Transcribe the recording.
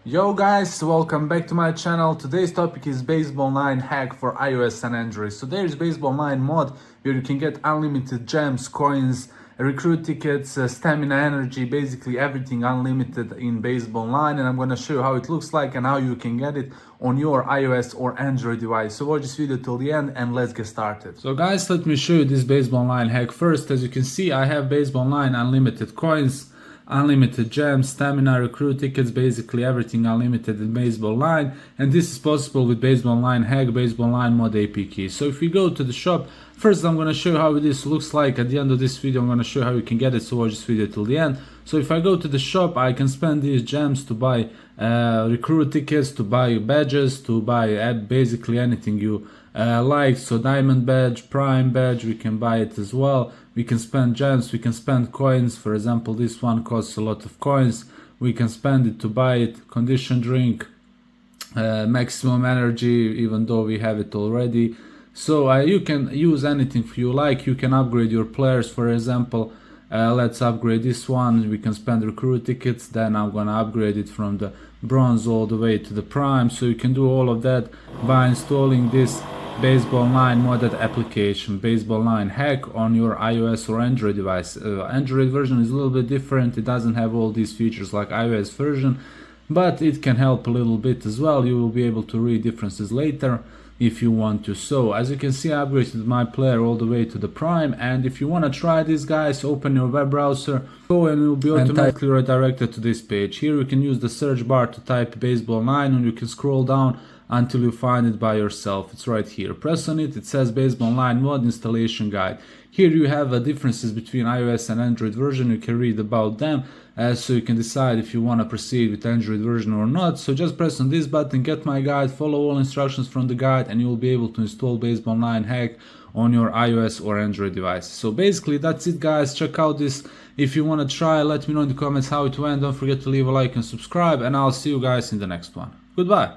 Yo guys, welcome back to my channel. Today's topic is Baseball 9 hack for iOS and Android. So there is Baseball 9 mod where you can get unlimited gems, coins, recruit tickets, stamina, energy, basically everything unlimited in Baseball 9, and I'm gonna show you how it looks like and how you can get it on your iOS or Android device. So watch this video till the end and let's get started. So guys, let me show you this Baseball 9 hack first. As you can see, I have Baseball 9 unlimited coins, unlimited gems, stamina, recruit tickets, basically everything unlimited in Baseball 9, and this is possible with Baseball 9 hack, Baseball 9 mod APK. So if we go to the shop, first I'm gonna show you how this looks like. At the end of this video I'm gonna show you how you can get it, so watch this video till the end. So if I go to the shop, I can spend these gems to buy recruit tickets, to buy badges, to buy basically anything you like. So diamond badge, prime badge, we can buy it as well. We can spend gems, we can spend coins. For example, this one costs a lot of coins. We can spend it to buy it. Condition drink, maximum energy, even though we have it already. So you can use anything you like. You can upgrade your players. For example, let's upgrade this one. We can spend recruit tickets, then I'm gonna upgrade it from the bronze all the way to the prime. So you can do all of that by installing this Baseball 9 modded application, Baseball 9 hack, on your iOS or Android device. Android version is a little bit different. It doesn't have all these features like iOS version, but it can help a little bit as well. You will be able to read differences later if you want to. So as you can see, I upgraded my player all the way to the prime, and if you want to try this, guys, open your web browser, go and you'll be automatically redirected to this page. Here you can use the search bar to type Baseball 9, and you can scroll down until you find it by yourself. It's right here. Press on it. It says Baseball 9 mod installation guide. Here you have differences between iOS and Android version. You can read about them, so you can decide if you want to proceed with Android version or not. So just press on this button, get my guide, follow all instructions from the guide, and you will be able to install Baseball 9 hack on your iOS or Android device. So basically that's it, guys. Check out this. If you want to try, let me know in the comments how it went. Don't forget to leave a like and subscribe, and I'll see you guys in the next one. Goodbye.